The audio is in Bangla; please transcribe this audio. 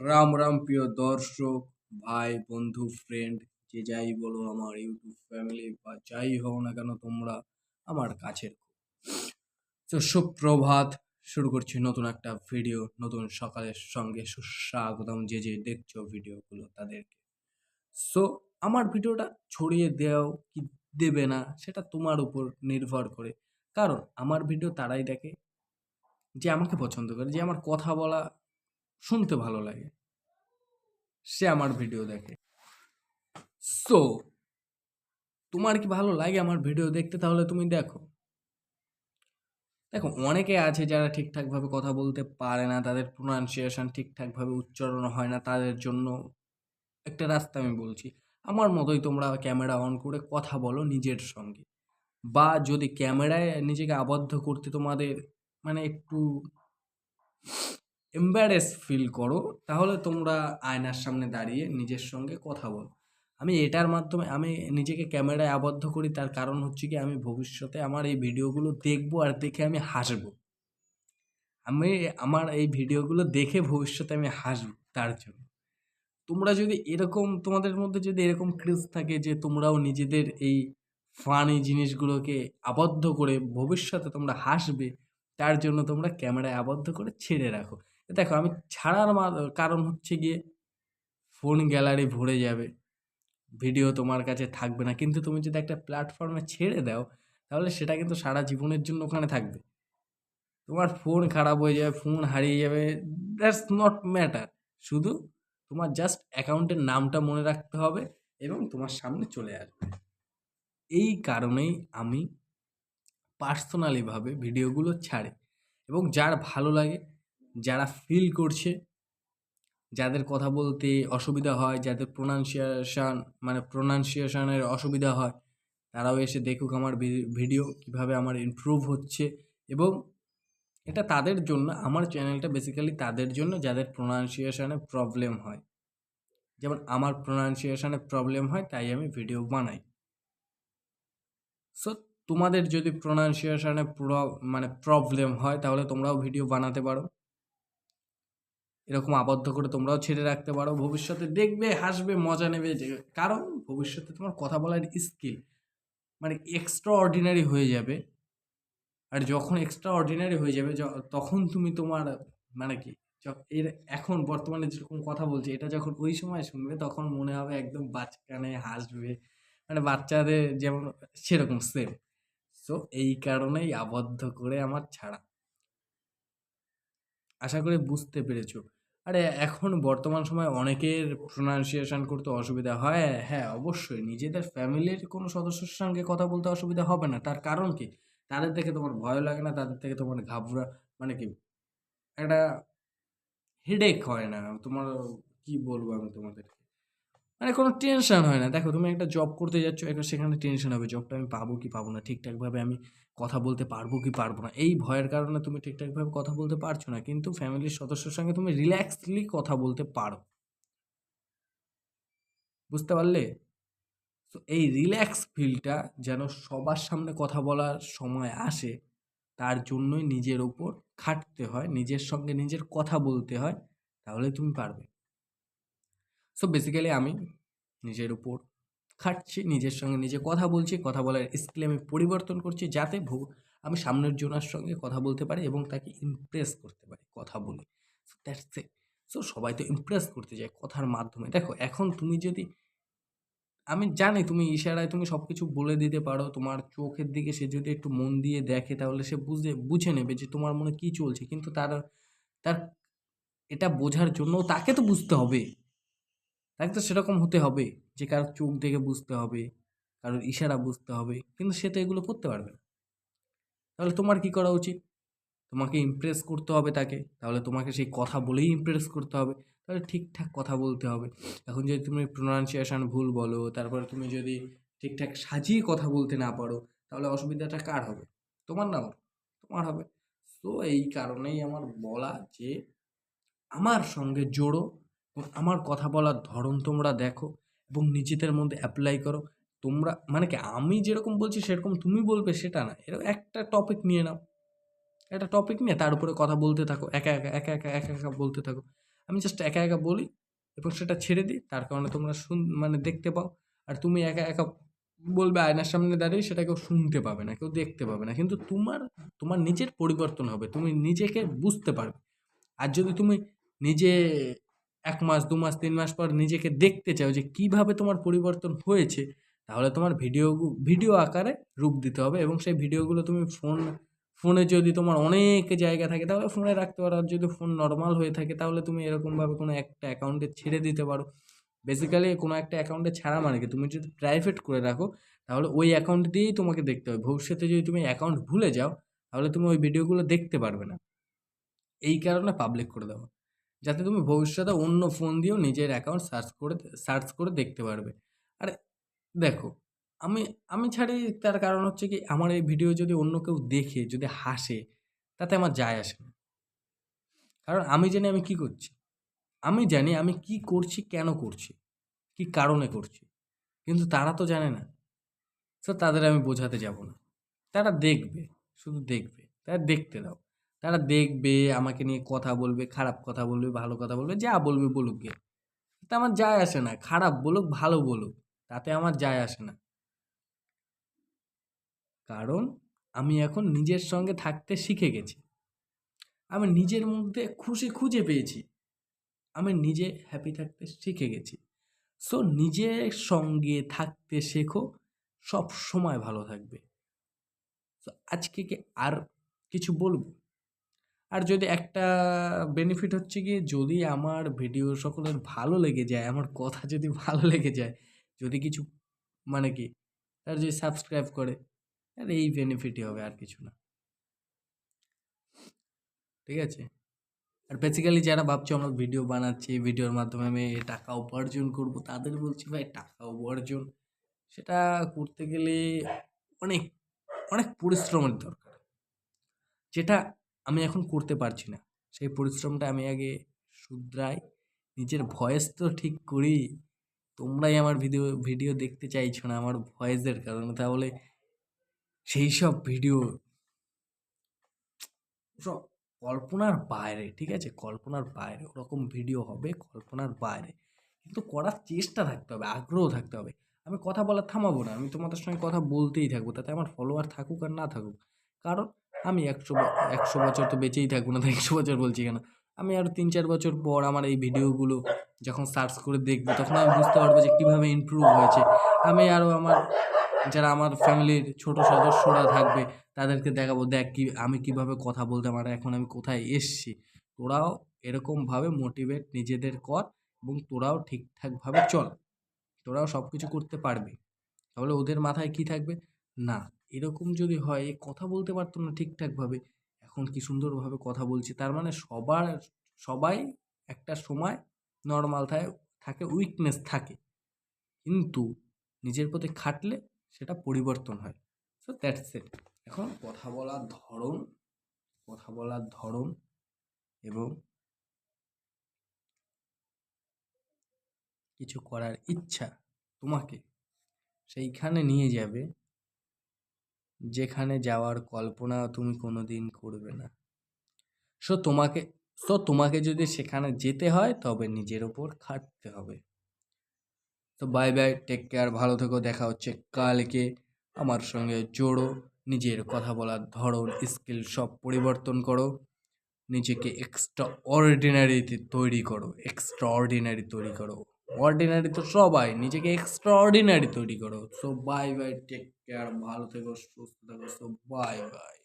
রাম রাম প্রিয় দর্শক, ভাই, বন্ধু, ফ্রেন্ড, যে যাই বলো আমার ইউটিউব ফ্যামিলি বা যাই হও না কেন তোমরা আমার কাছের। তো সুপ্রভাত, শুরু করছি নতুন একটা ভিডিও, নতুন সকালের সঙ্গে সুস্বাগতম যে যে দেখছো ভিডিওগুলো তাদেরকে। সো আমার ভিডিওটা ছড়িয়ে দেও কি দেবে না সেটা তোমার উপর নির্ভর করে। কারণ আমার ভিডিও তারাই দেখে যে আমাকে পছন্দ করে, যে আমার কথা বলা শুনতে ভালো লাগে, সে আমার ভিডিও দেখে। সো তোমার কি ভালো লাগে আমার ভিডিও দেখতে? তাহলে তুমি দেখো। দেখো, অনেকে আছে যারা ঠিকঠাকভাবে কথা বলতে পারে না, তাদের প্রোনাউন্সিয়েশন ঠিকঠাকভাবে উচ্চারণ হয় না, তাদের জন্য একটা রাস্তা আমি বলছি। আমার মতোই তোমরা ক্যামেরা অন করে কথা বলো নিজের সঙ্গে। বা যদি ক্যামেরায় নিজেকে আবদ্ধ করতে তোমাদের মানে একটু এম্বারেস ফিল করো, তাহলে তোমরা আয়নার সামনে দাঁড়িয়ে নিজের সঙ্গে কথা বলো। আমি এটার মাধ্যমে আমি নিজেকে ক্যামেরায় আবদ্ধ করি, তার কারণ হচ্ছে কি, আমি ভবিষ্যতে আমার এই ভিডিওগুলো দেখবো আর দেখে আমি হাসবো। আমি আমার এই ভিডিওগুলো দেখে ভবিষ্যতে আমি হাসবো তার জন্য। তোমরা যদি এরকম, তোমাদের মধ্যে যদি এরকম ক্রেজ থাকে যে তোমরাও নিজেদের এই ফানি জিনিসগুলোকে আবদ্ধ করে ভবিষ্যতে তোমরা হাসবে, তার জন্য তোমরা ক্যামেরায় আবদ্ধ করে ছেড়ে রাখো। দেখো, আমি ছাড়ার কারণ হচ্ছে গিয়ে ফোন গ্যালারি ভরে যাবে, ভিডিও তোমার কাছে থাকবে না। কিন্তু তুমি যদি একটা প্ল্যাটফর্মে ছেড়ে দাও, তাহলে সেটা কিন্তু সারা জীবনের জন্য ওখানে থাকবে। তোমার ফোন খারাপ হয়ে যাবে, ফোন হারিয়ে যাবে, দ্যাটস নট ম্যাটার। শুধু তোমার জাস্ট অ্যাকাউন্টের নামটা মনে রাখতে হবে এবং তোমার সামনে চলে আসবে। এই কারণেই আমি পার্সোনালিভাবে ভিডিওগুলো ছাড়ি। এবং যার ভালো লাগে, যারা ফিল করছে, যাদের কথা বলতে অসুবিধা হয়, যাদের প্রোনাউন্সিয়েশনের অসুবিধা হয়, তারাও এসে দেখুক আমার ভিডিও কিভাবে আমার ইমপ্রুভ হচ্ছে। এবং এটা তাদের জন্য, আমার চ্যানেলটা বেসিক্যালি তাদের জন্য যাদের প্রোনাউন্সিয়েশনে প্রবলেম হয়। যেমন আমার প্রোনাউন্সিয়েশনে প্রবলেম হয়, তাই আমি ভিডিও বানাই। সো তোমাদের যদি প্রোনাউন্সিয়েশনে প্রবলেম হয়, তাহলে তোমরাও ভিডিও বানাতে পারো, এরকম আবদ্ধ করে তোমরাও ছেড়ে রাখতে পারো। ভবিষ্যতে দেখবে, হাসবে, মজা নেবে। যে কারণ ভবিষ্যতে তোমার কথা বলার স্কিল এক্সট্রা অর্ডিনারি হয়ে যাবে। আর যখন এক্সট্রা অর্ডিনারি হয়ে যাবে, তখন তুমি তোমার কি, এর এখন বর্তমানে যেরকম কথা বলছি, এটা যখন ওই সময় শুনবে, তখন মনে হবে একদম বাচ্চাকানে হাসবে, বাচ্চাদের যেমন, সেরকম সেম। সো এই কারণেই আবদ্ধ করে আমার ছাড়া। আশা করি বুঝতে পেরেছো। আরে এখন বর্তমান সময়ে অনেকের প্রোনাউন্সিয়েশন করতে অসুবিধা হয়। হ্যাঁ, অবশ্যই নিজেদের ফ্যামিলির কোনো সদস্যের সঙ্গে কথা বলতে অসুবিধা হবে না। তার কারণ কি? তাদের দেখে তোমার ভয় লাগে না, তাদের থেকে তোমার কি, একটা হেডেক হয় না তোমার। কি বলবো আমি তোমাদেরকে, কোনো টেনশন হয় না। দেখো, তুমি একটা জব করতে যাচ্ছ, একটা সেখানে টেনশন হবে, জবটা আমি পাবো কি পাবো না, ঠিকঠাকভাবে আমি কথা বলতে পারবো কি পারবো না। এই ভয়ের কারণে তুমি ঠিকঠাকভাবে কথা বলতে পারছো না। কিন্তু ফ্যামিলির সদস্যের সঙ্গে তুমি রিল্যাক্সলি কথা বলতে পারো। বুঝতে পারলে? তো এই রিল্যাক্স ফিলটা যেন সবার সামনে কথা বলার সময় আসে, তার জন্যই নিজের উপর খাটতে হয়, নিজের সঙ্গে নিজের কথা বলতে হয়, তাহলে তুমি পারবে। সো বেসিক্যালি আমি নিজের উপর খাটছি, নিজের সঙ্গে নিজে কথা বলছি, কথা বলার স্কিল আমি পরিবর্তন করছি, যাতে আমি সামনের জনের সঙ্গে কথা বলতে পারি এবং তাকে ইমপ্রেস করতে পারি কথা বলে। So that's it. সো সবাই তো ইমপ্রেস করতে যায় কথার মাধ্যমে। দেখো, এখন তুমি যদি, আমি জানি তুমি ইশারায় তুমি সবকিছু বলে দিতে পারো, তোমার চোখের দিকে সে যদি একটু মন দিয়ে দেখে, তাহলে সে বুঝে নেবে যে তোমার মনে কি চলছে। কিন্তু তার তার এটা বোঝার জন্য তাকে তো বুঝতে হবে, তাকে তো সেরকম হতে হবে যে কারোর চোখ দেখে বুঝতে হবে, কারোর ইশারা বুঝতে হবে। কিন্তু সে তো এগুলো করতে পারবে না। তাহলে তোমার কি করা উচিত? তোমাকে ইমপ্রেস করতে হবে তাকে, তাহলে তোমাকে সেই কথা বলেই ইমপ্রেস করতে হবে। তাহলে ঠিকঠাক কথা বলতে হবে। এখন যদি তুমি প্রোনাউন্সিয়েশন ভুল বলো, তারপরে তুমি যদি ঠিকঠাক সাজিয়ে কথা বলতে না পারো, তাহলে অসুবিধাটা কার হবে? তোমার না আমার? তোমার হবে। তো এই কারণেই আমার বলা যে আমার সঙ্গে জোড়ো এবং আমার কথা বলার ধরন তোমরা দেখো এবং নিজেদের মধ্যে অ্যাপ্লাই করো। তোমরা কি, আমি যেরকম বলছি সেরকম তুমি বলবে সেটা না। এরকম একটা টপিক নিয়ে নাও, একটা টপিক নিয়ে তার উপরে কথা বলতে থাকো, একা একা একা একা একা একা বলতে থাকো। আমি জাস্ট একা একা বলি এবং সেটা ছেড়ে দিই, তার কারণে তোমরা মানে দেখতে পাও। আর তুমি একা একা বলবে আয়নার সামনে দাঁড়িয়ে, সেটা কেউ শুনতে পাবে না, কেউ দেখতে পাবে না, কিন্তু তোমার তোমার নিজের পরিবর্তন হবে, তুমি নিজেকে বুঝতে পারবে। আর যদি তুমি নিজে ১ মাস, ২ মাস, ৩ মাস পর নিজেকে দেখতে চাও যে কিভাবে তোমার পরিবর্তন হয়েছে, তাহলে তোমার ভিডিও আকারে রূপ দিতে হবে এবং সেই ভিডিওগুলো তুমি ফোনে যদি তোমার অনেক জায়গা থাকে তাহলে ফোনে রাখতে পারো। আর যদি ফোন নরমাল হয়ে থাকে তাহলে তুমি এরকমভাবে কোনো একটা অ্যাকাউন্টে ছেড়ে দিতে পারো। বেসিক্যালি কোনো একটা অ্যাকাউন্টে ছাড়া মানে কি, তুমি যদি প্রাইভেট করে রাখো তাহলে ওই অ্যাকাউন্ট দিয়েই তোমাকে দেখতে হবে। ভবিষ্যতে যদি তুমি অ্যাকাউন্ট ভুলে যাও তাহলে তুমি ওই ভিডিওগুলো দেখতে পারবে না। এই কারণে পাবলিক করে দেওয়া, যাতে তুমি ভবিষ্যতে অন্য ফোন দিয়েও নিজের অ্যাকাউন্ট সার্চ করে দেখতে পারবে। আর দেখো, আমি আমি ছাড়ি, তার কারণ হচ্ছে কি, আমার এই ভিডিও যদি অন্য কেউ দেখে, যদি হাসে, তাতে আমার যায় আসে না। কারণ আমি জানি আমি কি করছি। আমি জানি আমি কি করছি, কেন করছি, কি কারণে করছি। কিন্তু তারা তো জানে না। তো তাদের আমি বোঝাতে যাব না। তারা দেখবে, শুধু দেখবে। তারা দেখতে দাও। তারা দেখবে, আমাকে নিয়ে কথা বলবে, খারাপ কথা বলবে, ভালো কথা বলবে, যা বলবে বলুক গে। তাতে আমার যায় আসে না। খারাপ বলুক, ভালো বলুক, তাতে আমার যায় আসে না। কারণ আমি এখন নিজের সঙ্গে থাকতে শিখে গেছি। আমি নিজের মধ্যে খুশি খুঁজে পেয়েছি। আমি নিজে হ্যাপি থাকতে শিখে গেছি। সো নিজের সঙ্গে থাকতে শেখো, সবসময় ভালো থাকবে। তো আজকে কি আর কিছু বলবো? আর যদি একটা বেনিফিট হচ্ছে গিয়ে, যদি আমার ভিডিও সকলের ভালো লেগে যায়, আমার কথা যদি ভালো লেগে যায়, যদি কিছু মানে কি, তারা যদি সাবস্ক্রাইব করে, আর এই বেনিফিটই হবে, আর কিছু না। ঠিক আছে? আর বেসিক্যালি যারা ভাবছো আমরা ভিডিও বানাচ্ছি, ভিডিওর মাধ্যমে আমি টাকা উপার্জন করব, তাদের বলছি ভাই, টাকা উপার্জন সেটা করতে গেলে অনেক অনেক পরিশ্রমের দরকার, যেটা আমি এখন করতে পারছি না। সেই পরিশ্রমটা আমি আগে শুধরাই, নিজের ভয়েস তো ঠিক করি। তোমরাই আমার ভিডিও দেখতে চাইছো না আমার ভয়েসের কারণে, তাহলে সেই সব ভিডিও সব কল্পনার বাইরে। ঠিক আছে? কল্পনার বাইরে ওরকম ভিডিও হবে, কল্পনার বাইরে। কিন্তু করার চেষ্টা থাকতে হবে, আগ্রহ থাকতে হবে। আমি কথা বলা থামাবো না। আমি তোমাদের সঙ্গে কথা বলতেই থাকবো। তাতে আমার ফলোয়ার থাকুক আর না থাকুক। কারণ আমি ১০০ বছর তো বেঁচেই থাকবো না। তো ১০০ বছর বলছি কেন? আমি আরো ৩-৪ বছর পর আমার এই ভিডিওগুলো যখন সার্চ করে দেখবো, তখন আমি বুঝতে পারবো যে কিভাবে ইমপ্রুভ হয়েছে। আমি আরো যারা আমার ফ্যামিলির ছোট সদস্যরা থাকবে, তাদেরকে দেখাবো, দেখ আমি কিভাবে কথা বলতাম আর এখন আমি কোথায় এসছি। তোরাও এরকমভাবে মোটিভেট নিজেদের কর এবং তোরাও ঠিকঠাকভাবে চল। তোরাও সবকিছু করতে পারবি। তাহলে ওদের মাথায় কি থাকবে? না, এরকম যদি হয়, এ কথা বলতে পারতো না ঠিকঠাকভাবে, এখন কি সুন্দরভাবে কথা বলছে। তার মানে সবাই একটা সময় নরমাল থাকে, উইকনেস থাকে। কিন্তু নিজের প্রতি খাটলে সেটা পরিবর্তন হয়। So that's it. এখন কথা বলার ধরন এবং কিছু করার ইচ্ছা তোমাকে সেইখানে নিয়ে যাবে, যেখানে যাওয়ার কল্পনা তুমি কোনোদিন করবে না। সো তোমাকে তোমাকে যদি সেখানে যেতে হয়, তবে নিজের ওপর খাটতে হবে। তো বাই বাই, টেক কেয়ার, ভালো থেকো। দেখা হচ্ছে কালকে। আমার সঙ্গে জোড়ো, নিজের কথা বলার ধরন, স্কিল সব পরিবর্তন করো, নিজেকে এক্সট্রা অর্ডিনারি তৈরি করো। অর্ডিনারি তো সবাই, নিজেকে এক্সট্রা অর্ডিনারি তৈরি করো। So bye bye, take care, ভালো থেকো, সুস্থ থেকো। So bye by.